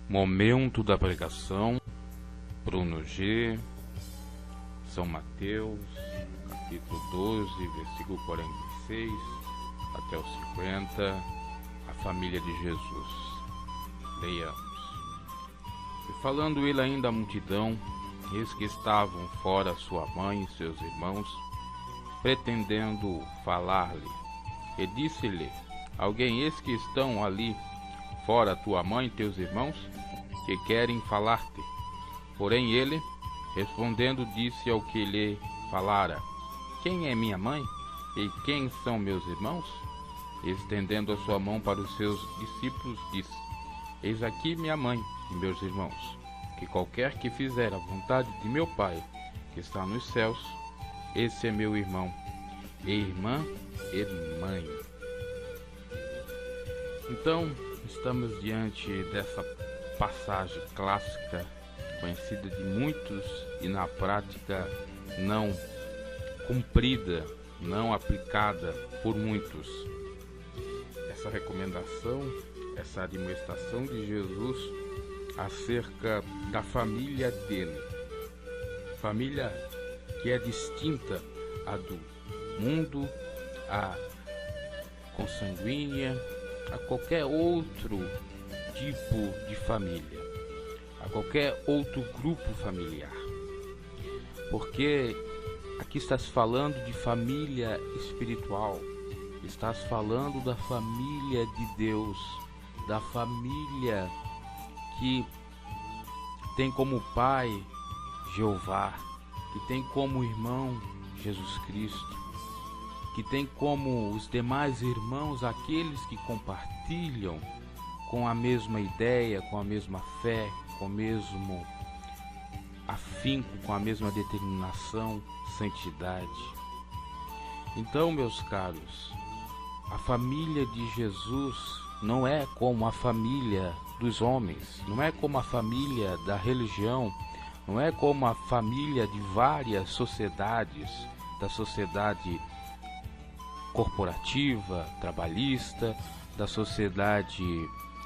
Momento da pregação, Bruno G, São Mateus, capítulo 12, versículo 46 até o 50, a família de Jesus. Leiamos. E falando ele ainda à multidão, eis que estavam fora sua mãe e seus irmãos, pretendendo falar-lhe. E disse-lhe: Alguém, eis que estão ali fora tua mãe e teus irmãos, que querem falar-te. Porém ele, respondendo, disse ao que lhe falara: Quem é minha mãe? E quem são meus irmãos? E estendendo a sua mão para os seus discípulos, disse: Eis aqui minha mãe e meus irmãos, que qualquer que fizer a vontade de meu Pai, que está nos céus, esse é meu irmão, e irmã e mãe. Então, estamos diante dessa passagem clássica, conhecida de muitos e na prática não cumprida, não aplicada por muitos. Essa recomendação, essa admoestação de Jesus acerca da família dele, família que é distinta à do mundo, à consanguínea, a qualquer outro tipo de família, a qualquer outro grupo familiar. Porque aqui estás falando de família espiritual, estás falando da família de Deus, da família que tem como pai Jeová, que tem como irmão Jesus Cristo, que tem como os demais irmãos aqueles que compartilham com a mesma ideia, com a mesma fé, com o mesmo afinco, com a mesma determinação, santidade. Então, meus caros, a família de Jesus não é como a família dos homens, não é como a família da religião, não é como a família de várias sociedades, da sociedade corporativa, trabalhista, da sociedade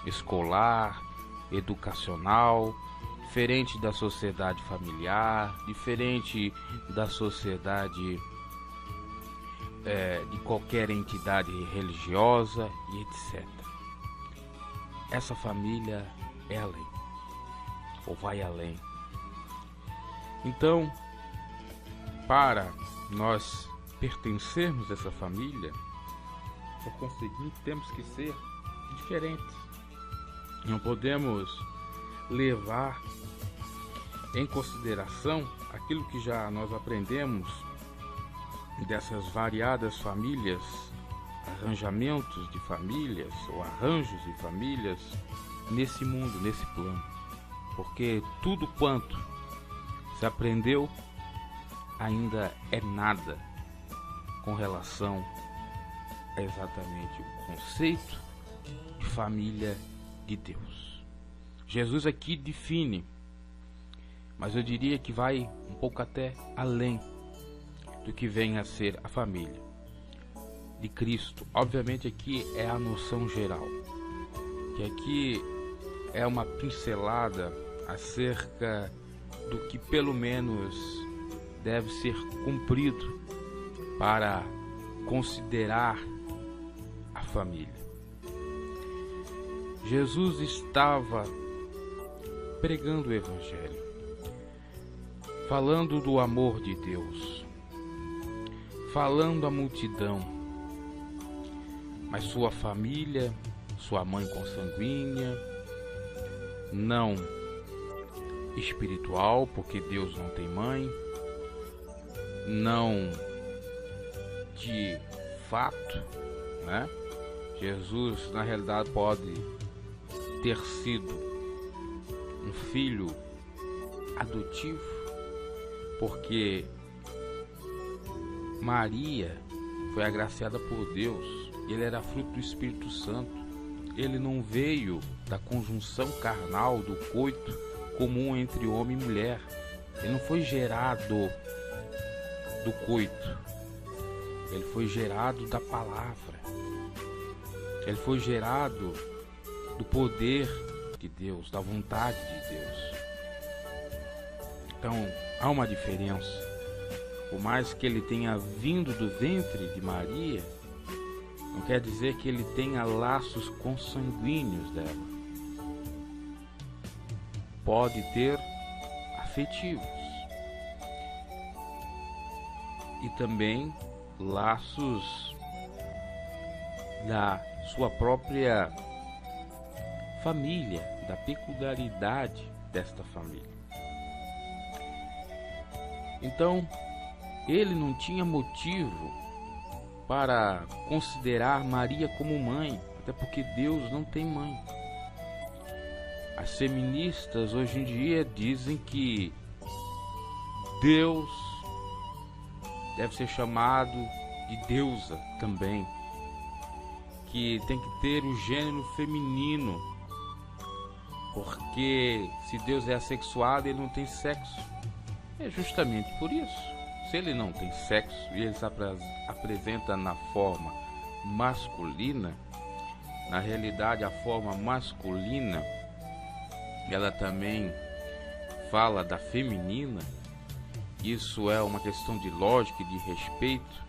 escolar, educacional, diferente da sociedade familiar, diferente da sociedade de qualquer entidade religiosa e etc. Essa família é além, ou vai além. Então, para nós pertencermos a essa família, por conseguinte, temos que ser diferentes. Não podemos levar em consideração aquilo que já nós aprendemos dessas variadas famílias, arranjamentos de famílias ou arranjos de famílias nesse mundo, nesse plano. Porque tudo quanto se aprendeu ainda é nada com relação a exatamente o conceito de família de Deus. Jesus aqui define, mas eu diria que vai um pouco até além do que vem a ser a família de Cristo. Obviamente aqui é a noção geral, que aqui é uma pincelada acerca do que pelo menos deve ser cumprido para considerar a família. Jesus estava pregando o Evangelho, falando do amor de Deus, falando à multidão, mas sua família, sua mãe consanguínea, não espiritual, porque Deus não tem mãe, não de fato, né? Jesus na realidade pode ter sido um filho adotivo, porque Maria foi agraciada por Deus, ele era fruto do Espírito Santo, ele não veio da conjunção carnal, do coito comum entre homem e mulher, ele não foi gerado do coito, ele foi gerado da palavra, ele foi gerado do poder de Deus, da vontade de Deus. Então, há uma diferença. Por mais que ele tenha vindo do ventre de Maria, não quer dizer que ele tenha laços consanguíneos dela. Pode ter afetivos e também laços da sua própria família, da peculiaridade desta família. Então, ele não tinha motivo para considerar Maria como mãe, até porque Deus não tem mãe. As feministas hoje em dia dizem que Deus deve ser chamado de deusa também, que tem que ter o gênero feminino, porque se Deus é assexuado, ele não tem sexo. É justamente por isso. Se ele não tem sexo e ele se apresenta na forma masculina, na realidade a forma masculina ela também fala da feminina. Isso é uma questão de lógica e de respeito,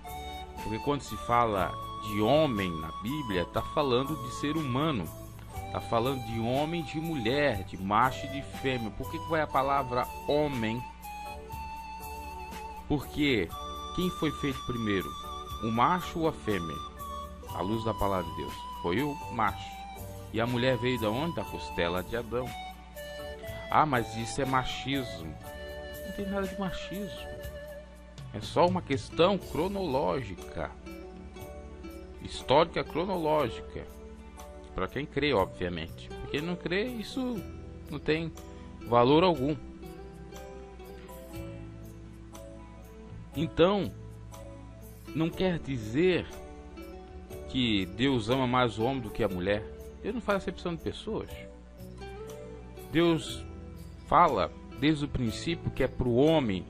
porque quando se fala de homem na Bíblia, está falando de ser humano, está falando de homem e de mulher, de macho e de fêmea. Por que vai a palavra homem? Porque quem foi feito primeiro, o macho ou a fêmea? À luz da palavra de Deus, foi o macho. E a mulher veio da onde? Da costela de Adão. Ah, mas isso é machismo. Não tem nada de machismo. É só uma questão cronológica, histórica cronológica, para quem crê, obviamente. Para quem não crê, isso não tem valor algum. Então, não quer dizer que Deus ama mais o homem do que a mulher. Deus não faz acepção de pessoas. Deus fala desde o princípio que é para o homem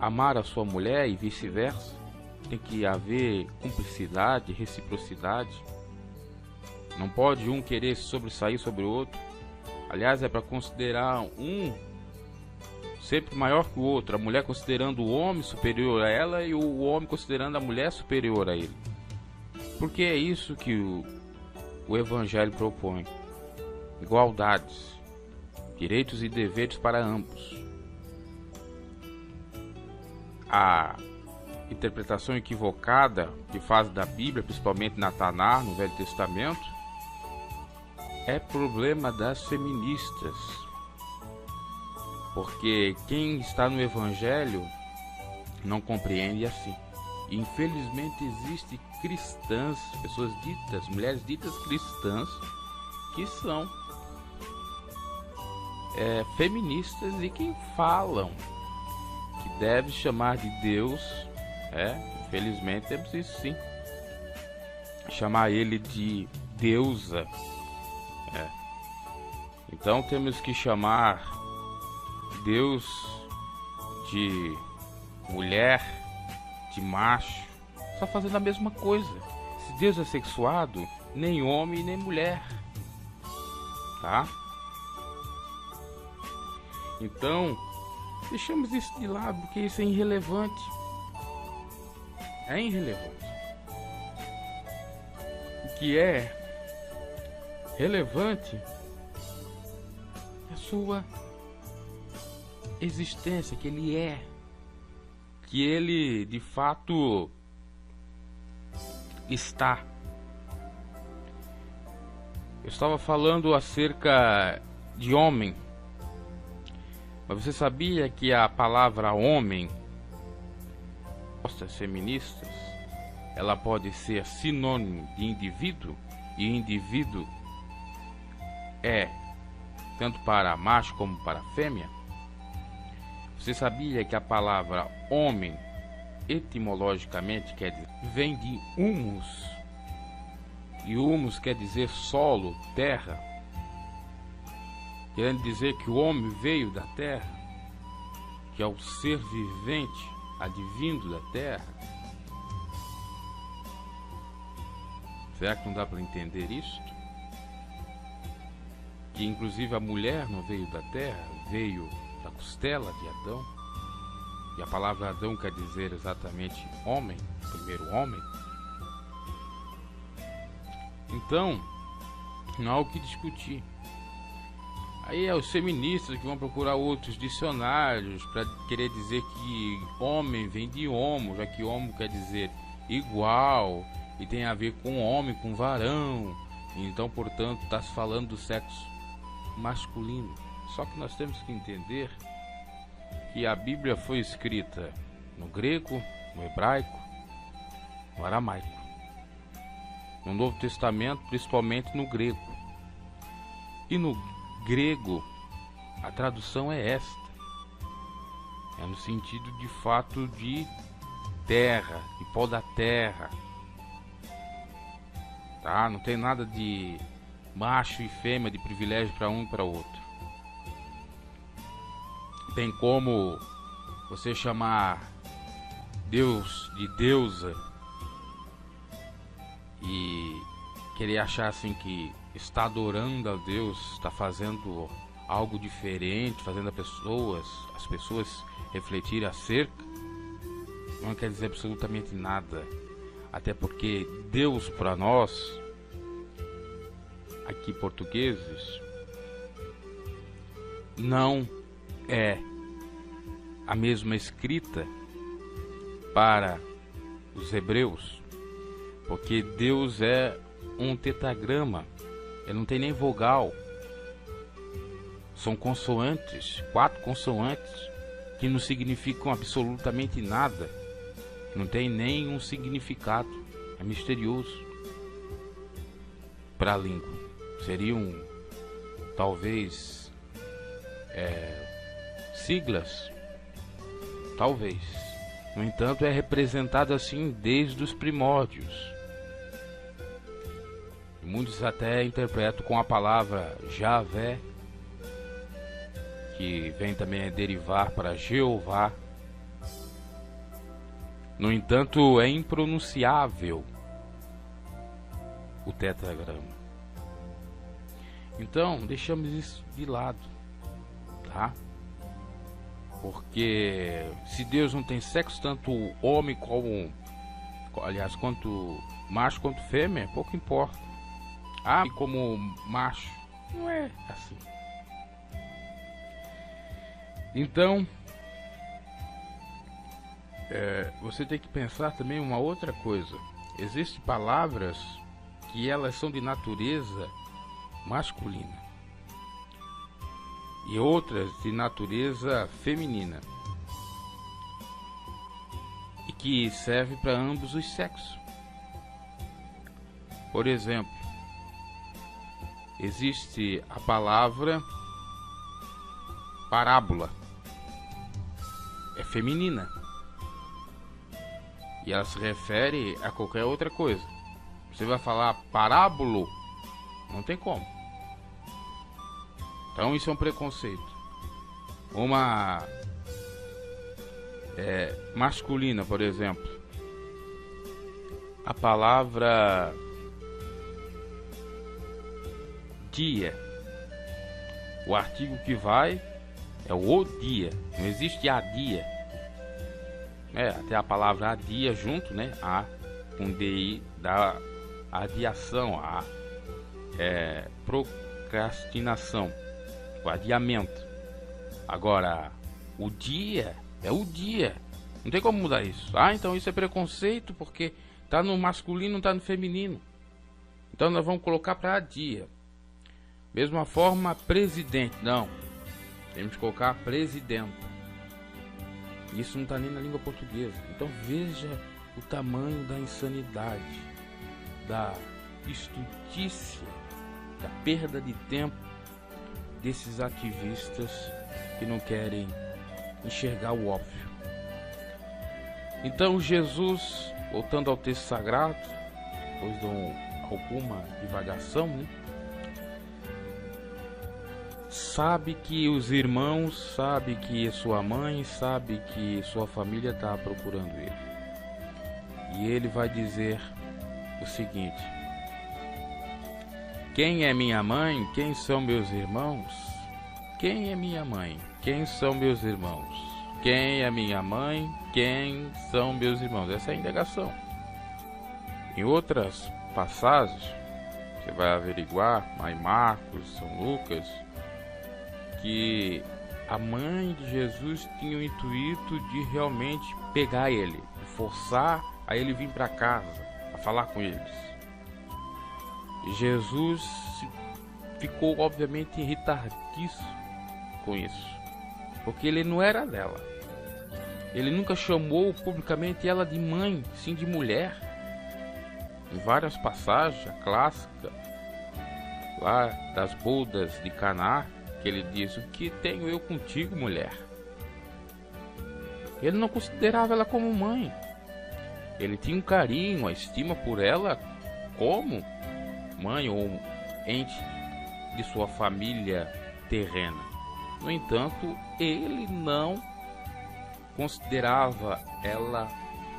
amar a sua mulher e vice-versa. Tem que haver cumplicidade, reciprocidade. Não pode um querer se sobressair sobre o outro. Aliás, é para considerar um sempre maior que o outro, a mulher considerando o homem superior a ela e o homem considerando a mulher superior a ele. Porque é isso que o Evangelho propõe: igualdades, direitos e deveres para ambos. A interpretação equivocada que faz da Bíblia, principalmente na Tanar, no Velho Testamento, é problema das feministas. Porque quem está no Evangelho não compreende assim. E, infelizmente existem cristãs, pessoas ditas, mulheres ditas cristãs, que são feministas e que falam que deve chamar de Deus. Infelizmente temos isso sim. Chamar ele de deusa. Então temos que chamar Deus de mulher, de macho, só fazendo a mesma coisa. Se Deus é sexuado, nem homem nem mulher, tá? Então, deixamos isso de lado, porque isso é irrelevante. É irrelevante. O que é relevante é a sua existência, que ele é, que ele de fato está. Eu estava falando acerca de homem, mas você sabia que a palavra homem, feministas, ela pode ser sinônimo de indivíduo, e indivíduo é tanto para macho como para fêmea? Você sabia que a palavra homem, etimologicamente, vem de humus, e humus quer dizer solo, terra, querendo dizer que o homem veio da terra, que é o ser vivente advindo da terra? Será que não dá para entender isso? que inclusive a mulher não veio da terra, veio da costela de Adão, e a palavra Adão quer dizer exatamente homem, primeiro homem. Então, não há o que discutir. Aí é os feministas que vão procurar outros dicionários para querer dizer que homem vem de homo, já que homo quer dizer igual e tem a ver com homem, com varão. Então, portanto, está se falando do sexo masculino. Só que nós temos que entender que a Bíblia foi escrita no grego, no hebraico, no aramaico. No Novo Testamento, principalmente no grego. E no grego, a tradução é esta. É no sentido de fato de terra, de pó da terra. Tá? Não tem nada de macho e fêmea, de privilégio para um e para outro. Tem como você chamar Deus de deusa e querer achar assim que está adorando a Deus, está fazendo algo diferente, fazendo as pessoas refletirem acerca, não quer dizer absolutamente nada. Até porque Deus para nós, aqui portugueses, não é a mesma escrita para os hebreus, porque Deus é um tetragrama, ele não tem nem vogal, são consoantes, 4 consoantes que não significam absolutamente nada, não tem nenhum significado, é misterioso para a língua. Seriam talvez siglas, talvez. No entanto, é representado assim desde os primórdios. Muitos até interpretam com a palavra Javé, que vem também a derivar para Jeová. No entanto, é impronunciável o tetragrama. Então, deixamos isso de lado, tá? Porque se Deus não tem sexo, tanto homem como, aliás, quanto macho quanto fêmea, pouco importa. Ah, e como macho, não é assim. Então, você tem que pensar também uma outra coisa. Existem palavras que elas são de natureza masculina e outras de natureza feminina, e que serve para ambos os sexos. Por exemplo, existe a palavra parábola, é feminina e ela se refere a qualquer outra coisa. Você vai falar parábolo, não tem como. Então isso é um preconceito. Uma masculina, por exemplo, a palavra dia, o artigo que vai é o dia, não existe a dia. Até a palavra adia junto, né? A com DI da adiação, a procrastinação, o adiamento. Agora, o dia é o dia, não tem como mudar isso. Então isso é preconceito porque tá no masculino, não tá no feminino. Então nós vamos colocar para dia. Mesma forma, presidente, não, temos que colocar presidenta. Isso não está nem na língua portuguesa. Então veja o tamanho da insanidade, da estultícia, da perda de tempo desses ativistas que não querem enxergar o óbvio. Então Jesus, voltando ao texto sagrado, depois de alguma divagação, né? Sabe que os irmãos, sabe que sua mãe, sabe que sua família está procurando ele. E ele vai dizer o seguinte: Quem é minha mãe? Quem são meus irmãos? Quem é minha mãe? Quem são meus irmãos? Quem é minha mãe? Quem são meus irmãos? Essa é a indagação. Em outras passagens, você vai averiguar, lá em Marcos, São Lucas, que a mãe de Jesus tinha o intuito de realmente pegar ele, de forçar a ele vir para casa, a falar com eles. E Jesus ficou obviamente irritadíssimo com isso, porque ele não era dela. Ele nunca chamou publicamente ela de mãe, sim de mulher. Em várias passagens, a clássica lá das bodas de Caná, que ele diz: o que tenho eu contigo, mulher? Ele não considerava ela como mãe. Ele tinha um carinho, uma estima por ela como mãe ou ente de sua família terrena. No entanto, ele não considerava ela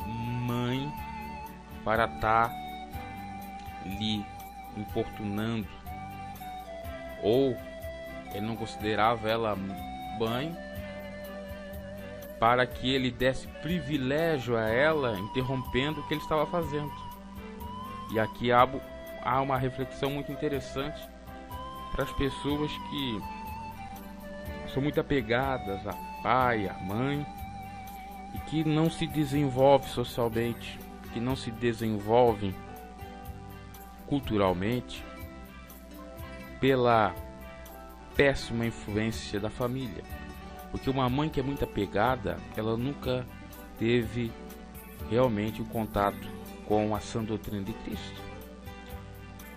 mãe para estar lhe importunando, ou ele não considerava ela mãe para que ele desse privilégio a ela, interrompendo o que ele estava fazendo. E aqui há uma reflexão muito interessante para as pessoas que são muito apegadas a pai, a mãe, e que não se desenvolvem socialmente, que não se desenvolvem culturalmente pela péssima influência da família. Porque uma mãe que é muito apegada, ela nunca teve realmente o contato com a sã doutrina de Cristo,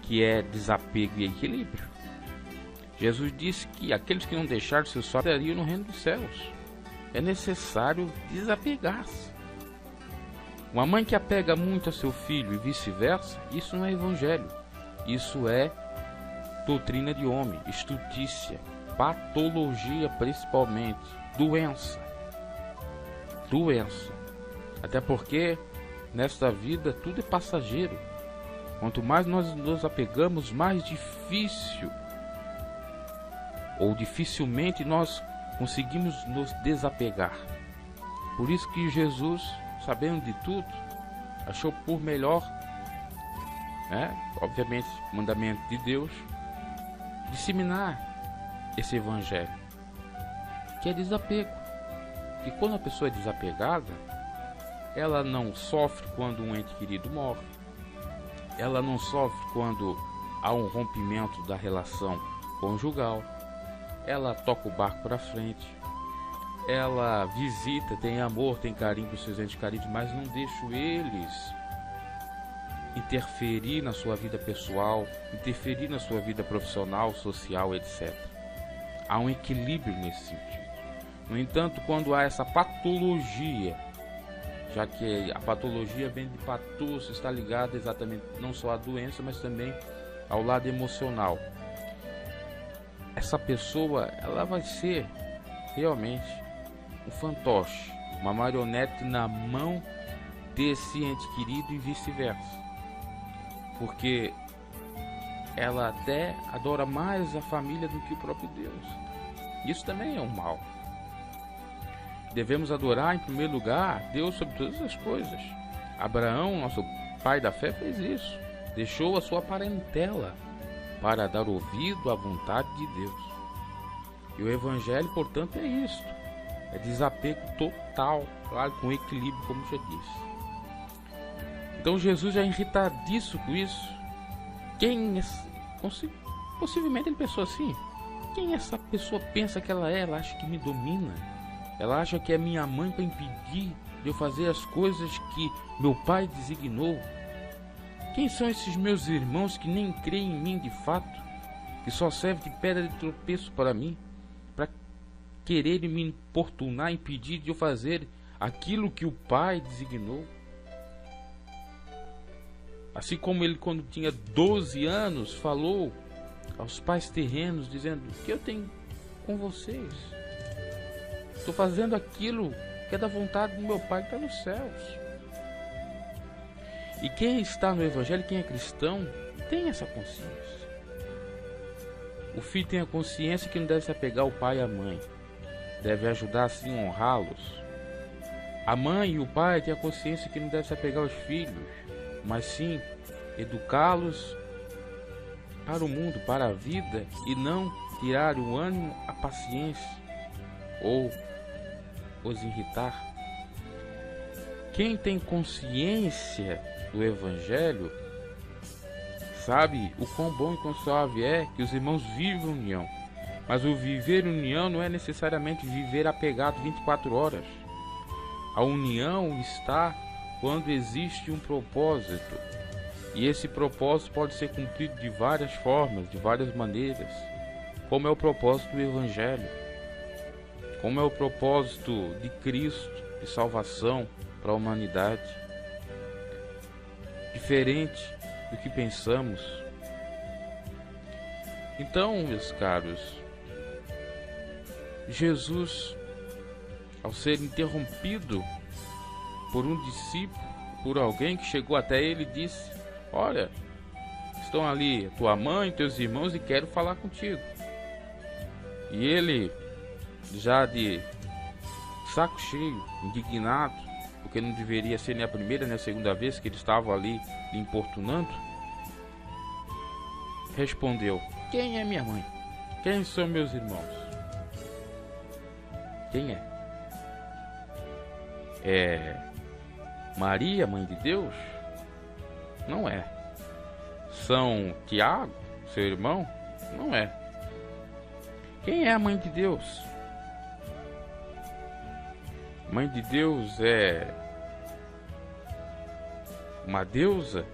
que é desapego e equilíbrio. Jesus disse que aqueles que não deixaram seus filhos estariam no reino dos céus. É necessário desapegar-se. Uma mãe que apega muito a seu filho e vice-versa, isso não é evangelho. Isso é doutrina de homem, estutícia, patologia principalmente, doença. Até porque nesta vida tudo é passageiro. Quanto mais nós nos apegamos, mais difícil ou dificilmente nós conseguimos nos desapegar. Por isso que Jesus, sabendo de tudo, achou por melhor, obviamente, mandamento de Deus, disseminar esse evangelho, que é desapego. E quando a pessoa é desapegada, ela não sofre quando um ente querido morre, ela não sofre quando há um rompimento da relação conjugal, ela toca o barco para frente, ela visita, tem amor, tem carinho para os seus entes queridos, mas não deixa eles interferir na sua vida pessoal, interferir na sua vida profissional, social, etc. Há um equilíbrio nesse sentido. No entanto, quando há essa patologia, já que a patologia vem de patos, está ligada exatamente não só à doença, mas também ao lado emocional. Essa pessoa, ela vai ser realmente um fantoche, uma marionete na mão desse ente querido e vice-versa. Porque ela até adora mais a família do que o próprio Deus. Isso também é um mal. Devemos adorar em primeiro lugar Deus sobre todas as coisas. Abraão, nosso pai da fé, fez isso. Deixou a sua parentela para dar ouvido à vontade de Deus. E o evangelho, portanto, é isto. É desapego total, claro, com equilíbrio, como já disse. Então Jesus já é irritadíssimo com isso. Possivelmente ele pensou assim: quem essa pessoa pensa que ela é? Ela acha que me domina. Ela acha que é minha mãe para impedir de eu fazer as coisas que meu pai designou. Quem são esses meus irmãos que nem creem em mim de fato, que só servem de pedra de tropeço para mim, para querer me importunar, impedir de eu fazer aquilo que o pai designou? Assim como ele, quando tinha 12 anos, falou aos pais terrenos, dizendo: o que eu tenho com vocês? Estou fazendo aquilo que é da vontade do meu pai que está nos céus. E quem está no evangelho, quem é cristão, tem essa consciência. O filho tem a consciência que não deve se apegar ao pai e à mãe, deve ajudar assim a honrá-los. A mãe e o pai têm a consciência que não deve se apegar aos filhos, mas sim educá-los para o mundo, para a vida, e não tirar o ânimo, a paciência ou os irritar. Quem tem consciência do Evangelho sabe o quão bom e quão suave é que os irmãos vivam união. Mas o viver união não é necessariamente viver apegado 24 horas. A união está quando existe um propósito. E esse propósito pode ser cumprido de várias formas, de várias maneiras. Como é o propósito do Evangelho. Como é o propósito de Cristo, de salvação para a humanidade. Diferente do que pensamos. Então, meus caros, Jesus, ao ser interrompido por um discípulo, por alguém que chegou até ele e disse: olha, estão ali tua mãe, teus irmãos e quero falar contigo. E ele, já de saco cheio, indignado, porque não deveria ser nem a primeira nem a segunda vez que ele estava ali lhe importunando, respondeu: quem é minha mãe? Quem são meus irmãos? Quem é? É Maria, mãe de Deus? Não é. São Tiago, seu irmão? Não é. Quem é a mãe de Deus? Mãe de Deus é uma deusa?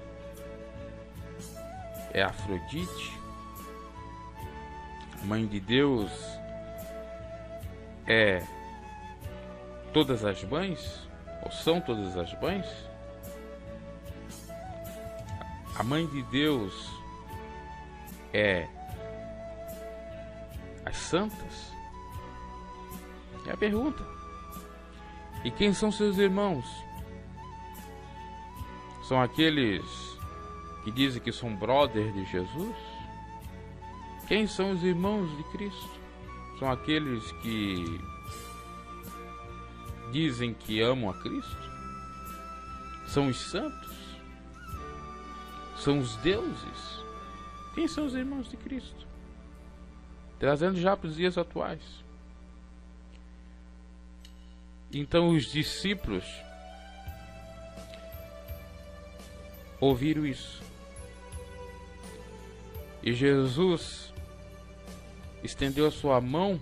É Afrodite? Mãe de Deus é todas as mães? Ou são todas as mães? A mãe de Deus é as santas? É a pergunta. E quem são seus irmãos? São aqueles que dizem que são brothers de Jesus? Quem são os irmãos de Cristo? São aqueles que dizem que amam a Cristo? São os santos? São os deuses? Quem são os irmãos de Cristo? Trazendo já para os dias atuais. Então os discípulos ouviram isso. E Jesus estendeu a sua mão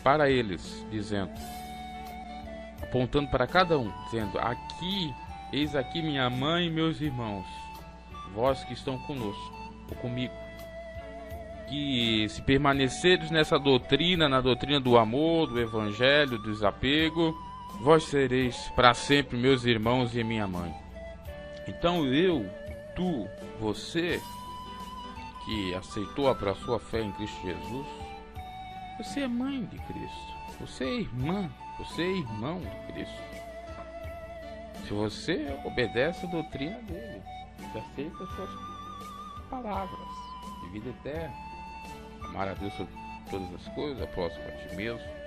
para eles, dizendo, apontando para cada um, dizendo: aqui, eis aqui minha mãe e meus irmãos, vós que estão conosco, ou comigo, que se permaneceres nessa doutrina, na doutrina do amor, do Evangelho, do desapego, vós sereis para sempre meus irmãos e minha mãe. Então eu, tu, você que aceitou a sua fé em Cristo Jesus, você é mãe de Cristo, você é irmã, você é irmão de Cristo. Se você obedece a doutrina dele, se aceita as suas palavras de vida eterna, amar a Deus sobre todas as coisas, a próximo a ti mesmo.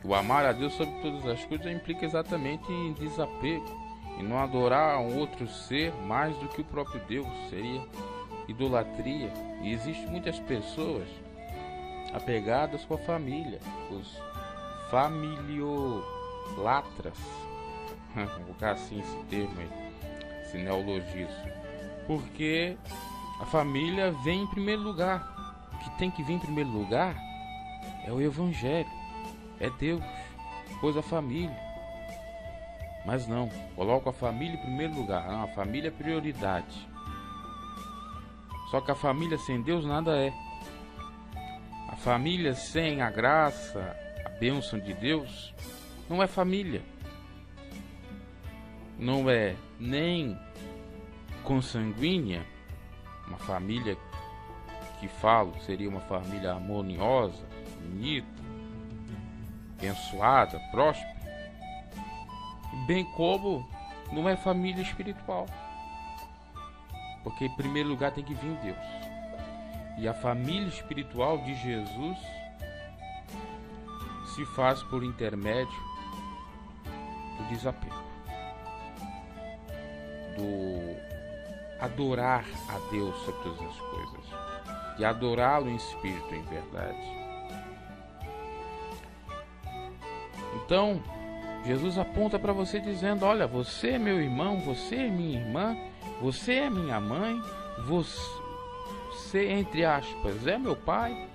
O amar a Deus sobre todas as coisas implica exatamente em desapego, e não adorar um outro ser mais do que o próprio Deus, seria idolatria. E existem muitas pessoas apegadas com a família, os familiolatras, vou colocar assim esse termo aí, esse neologismo, porque a família vem em primeiro lugar. O que tem que vir em primeiro lugar é o Evangelho, é Deus, depois a família. Mas não, coloca a família em primeiro lugar. Não, a família é prioridade. Só que a família sem Deus nada é. A família sem a graça, a bênção de Deus, não é família. Não é nem consanguínea. Uma família que falo seria uma família harmoniosa, bonita, abençoada, próspera. Bem como não é família espiritual. Porque em primeiro lugar tem que vir Deus. E a família espiritual de Jesus se faz por intermédio do desapego, do adorar a Deus sobre todas as coisas, de adorá-lo em espírito e em verdade. Então, Jesus aponta para você dizendo: olha, você é meu irmão, você é minha irmã, você é minha mãe, você, entre aspas, é meu pai.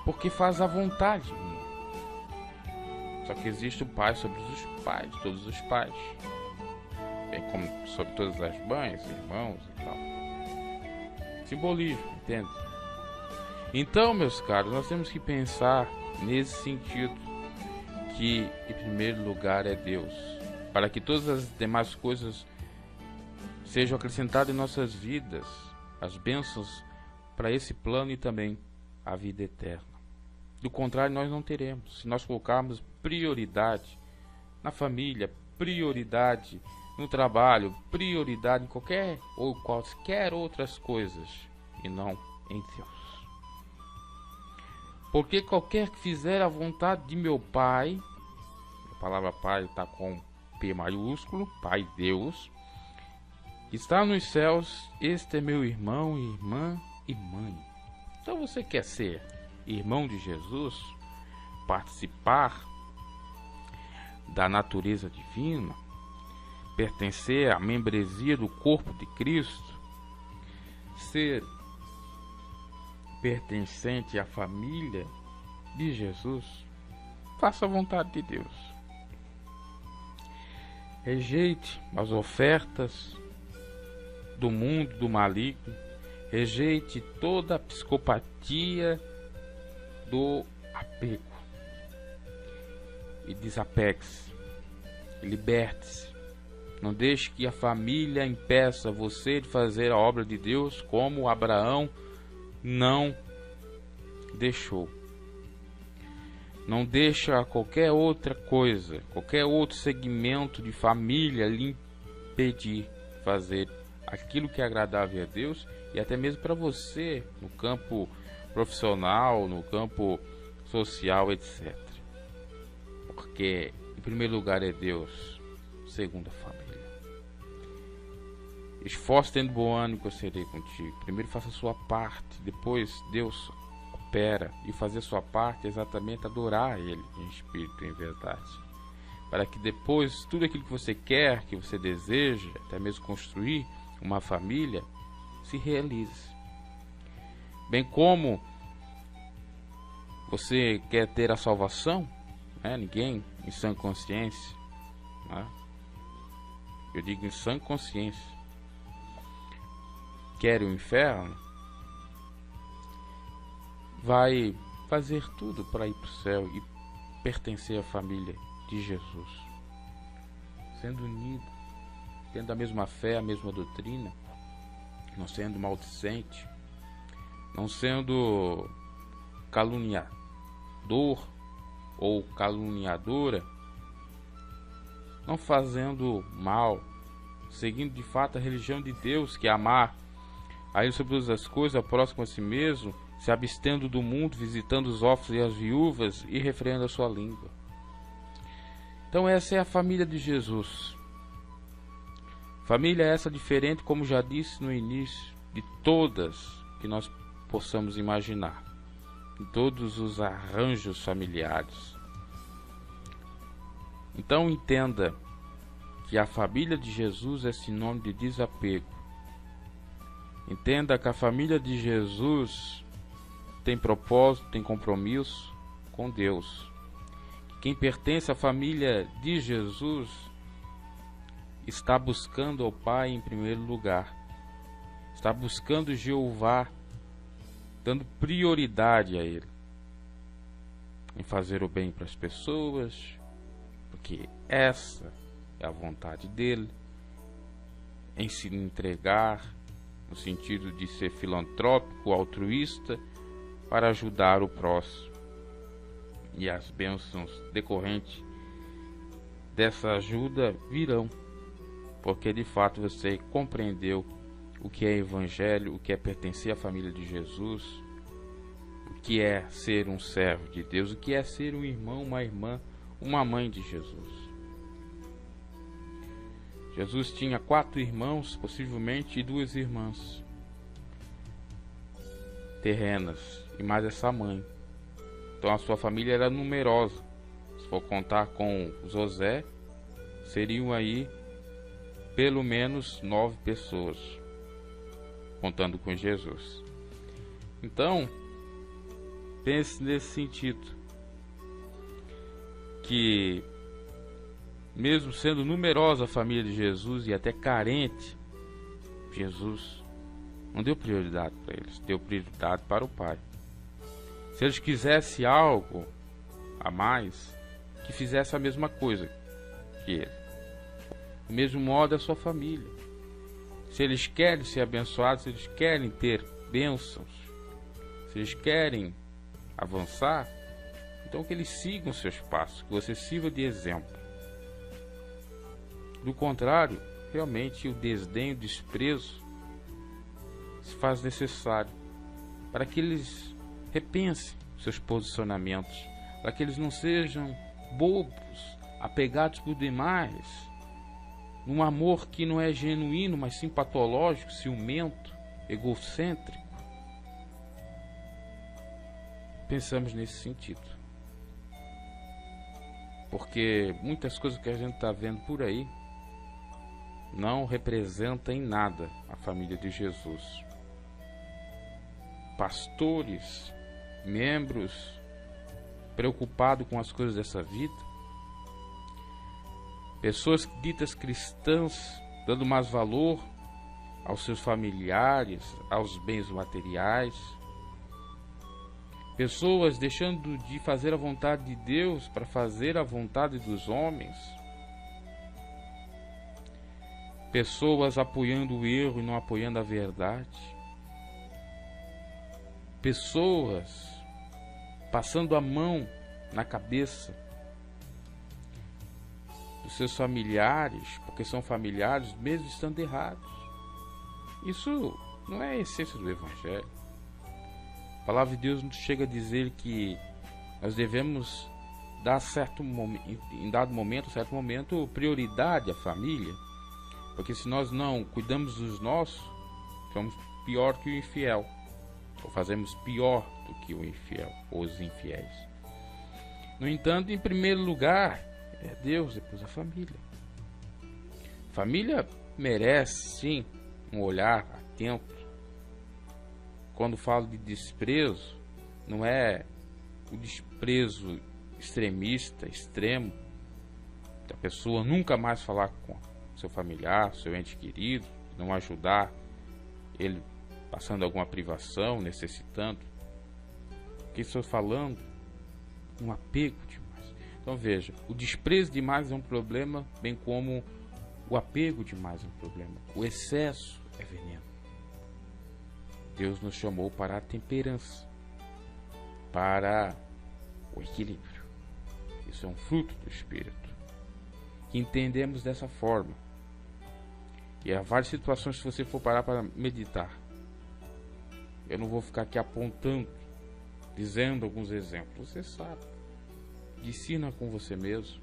Porque faz a vontade minha. Só que existe o pai sobre os pais, todos os pais, bem como sobre todas as mães, irmãos e tal. Simbolismo, entende? Então, meus caros, nós temos que pensar nesse sentido, que em primeiro lugar é Deus, para que todas as demais coisas sejam acrescentadas em nossas vidas, as bênçãos para esse plano e também a vida eterna. Do contrário, nós não teremos. Se nós colocarmos prioridade na família, prioridade no trabalho, prioridade em qualquer ou quaisquer outras coisas, e não em Deus. Porque qualquer que fizer a vontade de meu Pai, a palavra Pai está com P maiúsculo, Pai Deus, que está nos céus, este é meu irmão, irmã e mãe. Então você quer ser irmão de Jesus, participar da natureza divina, pertencer à membresia do corpo de Cristo, ser pertencente à família de Jesus, faça a vontade de Deus. Rejeite as ofertas do mundo, do maligno, rejeite toda a psicopatia do apego e desapegue-se, liberte-se. Não deixe que a família impeça você de fazer a obra de Deus como Abraão não deixou. Não deixa qualquer outra coisa, qualquer outro segmento de família lhe impedir de fazer aquilo que é agradável a Deus e até mesmo para você no campo profissional, no campo social, etc. Porque em primeiro lugar é Deus, segundo a família. Esforço tendo bom ânimo que eu serei contigo. Primeiro faça a sua parte, depois Deus opera. E fazer a sua parte é exatamente adorar Ele em espírito e em verdade. Para que depois tudo aquilo que você quer, que você deseja, até mesmo construir uma família, se realize. Bem como você quer ter a salvação, né? Ninguém em sã consciência, né? Eu digo em sã consciência, quer o inferno, vai fazer tudo para ir para o céu e pertencer à família de Jesus, sendo unido, tendo a mesma fé, a mesma doutrina, não sendo maldicente, não sendo caluniador ou caluniadora, não fazendo mal, seguindo de fato a religião de Deus, que é amar a Ele sobre todas as coisas, ao próximo a si mesmo, se abstendo do mundo, visitando os órfãos e as viúvas e refreando a sua língua. Então essa é a família de Jesus. Família essa diferente, como já disse no início, de todas que nós possamos imaginar, em todos os arranjos familiares. Então entenda que a família de Jesus é sinônimo de desapego. Entenda que a família de Jesus tem propósito, tem compromisso com Deus. Quem pertence à família de Jesus está buscando ao Pai em primeiro lugar. Está buscando Jeová, dando prioridade a Ele, em fazer o bem para as pessoas, porque essa é a vontade dEle, em se entregar, no sentido de ser filantrópico, altruísta, para ajudar o próximo. E as bênçãos decorrentes dessa ajuda virão porque de fato você compreendeu o que é evangelho, o que é pertencer à família de Jesus, o que é ser um servo de Deus, o que é ser um irmão, uma irmã, uma mãe de Jesus. Jesus tinha 4 irmãos, possivelmente, e 2 irmãs terrenas, e mais essa mãe. Então a sua família era numerosa. Se for contar com José, seriam aí pelo menos 9 pessoas, contando com Jesus. Então, pense nesse sentido, que mesmo sendo numerosa a família de Jesus e até carente, Jesus não deu prioridade para eles, deu prioridade para o Pai. Se eles quisessem algo a mais, que fizesse a mesma coisa que ele. Do mesmo modo a sua família. Se eles querem ser abençoados, se eles querem ter bênçãos, se eles querem avançar, então que eles sigam seus passos, que você sirva de exemplo. Do contrário, realmente o desdém, o desprezo se faz necessário para que eles repensem seus posicionamentos, para que eles não sejam bobos, apegados por demais, num amor que não é genuíno, mas sim patológico, ciumento, egocêntrico. Pensamos nesse sentido, porque muitas coisas que a gente está vendo por aí não representa em nada a família de Jesus. Pastores, membros preocupados com as coisas dessa vida, pessoas ditas cristãs dando mais valor aos seus familiares, aos bens materiais, pessoas deixando de fazer a vontade de Deus para fazer a vontade dos homens, pessoas apoiando o erro e não apoiando a verdade, pessoas passando a mão na cabeça dos seus familiares, porque são familiares mesmo estando errados. Isso não é a essência do Evangelho. A palavra de Deus nos chega a dizer que nós devemos dar em dado momento, prioridade à família, porque se nós não cuidamos dos nossos, somos pior que o infiel, ou fazemos pior do que o infiel, ou os infiéis. No entanto, em primeiro lugar, é Deus, depois a família. A família merece, sim, um olhar atento. Quando falo de desprezo, não é o desprezo extremista, extremo, da pessoa nunca mais falar com seu familiar, seu ente querido, não ajudar ele passando alguma privação, necessitando. O que estou falando? Um apego demais. Então veja, o desprezo demais é um problema, bem como o apego demais é um problema. O excesso é veneno. Deus nos chamou para a temperança, para o equilíbrio. Isso é um fruto do Espírito, que entendemos dessa forma. E há várias situações que você for parar para meditar. Eu não vou ficar aqui apontando, dizendo alguns exemplos. Você sabe. Ensina com você mesmo.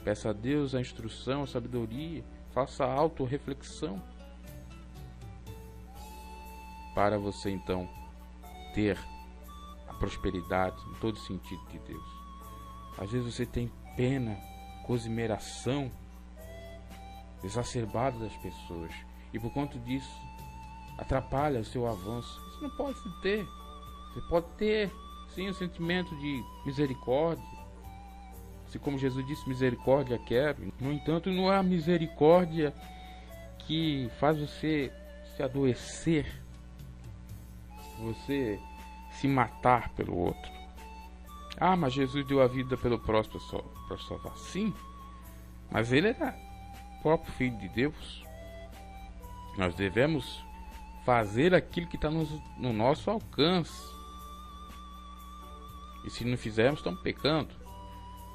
Peça a Deus a instrução, a sabedoria. Faça a autorreflexão. Para você então ter a prosperidade em todo sentido de Deus. Às vezes você tem pena, cosmeração exacerbada das pessoas, e por conta disso atrapalha o seu avanço. Isso não pode se ter. Você pode ter sim um sentimento de misericórdia, assim como Jesus disse, misericórdia quero. No entanto, não é a misericórdia que faz você se adoecer, você se matar pelo outro. Ah, mas Jesus deu a vida pelo próximo para salvar. Sim, mas ele era o próprio Filho de Deus. Nós devemos fazer aquilo que está no nosso alcance. E se não fizermos, estamos pecando.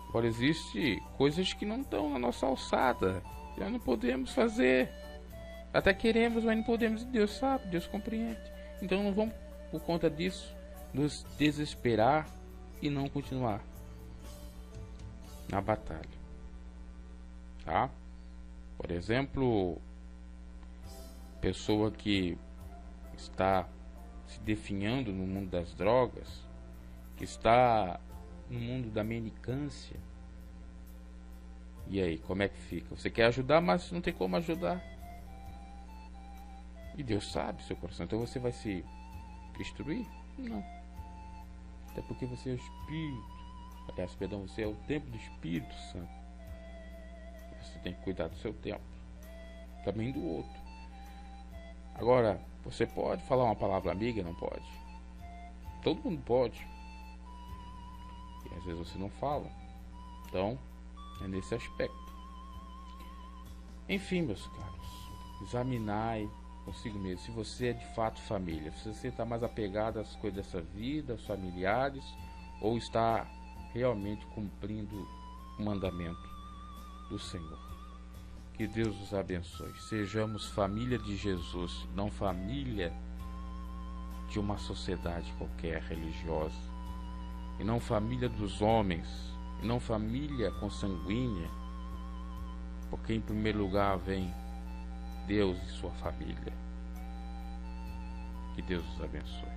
Agora, existem coisas que não estão na nossa alçada. Nós não podemos fazer. Até queremos, mas não podemos. Deus sabe, Deus compreende. Então não vamos, por conta disso, nos desesperar e não continuar na batalha. Tá? Por exemplo, pessoa que está se definhando no mundo das drogas, que está no mundo da mendicância. E aí, como é que fica? Você quer ajudar, mas não tem como ajudar. E Deus sabe seu coração. Então você vai se destruir? Não. Até porque você é o Espírito. Aliás, perdão, você é o templo do Espírito Santo. Você tem que cuidar do seu templo. Também do outro. Agora, você pode falar uma palavra amiga? Não pode. Todo mundo pode. E às vezes você não fala. Então, é nesse aspecto. Enfim, meus caros, examinai consigo mesmo se você é de fato família, se você está mais apegado às coisas dessa vida, aos familiares, ou está realmente cumprindo o mandamento do Senhor. Que Deus os abençoe. Sejamos família de Jesus, não família de uma sociedade qualquer religiosa, e não família dos homens, e não família consanguínea, porque em primeiro lugar vem Deus e sua família. Que Deus os abençoe.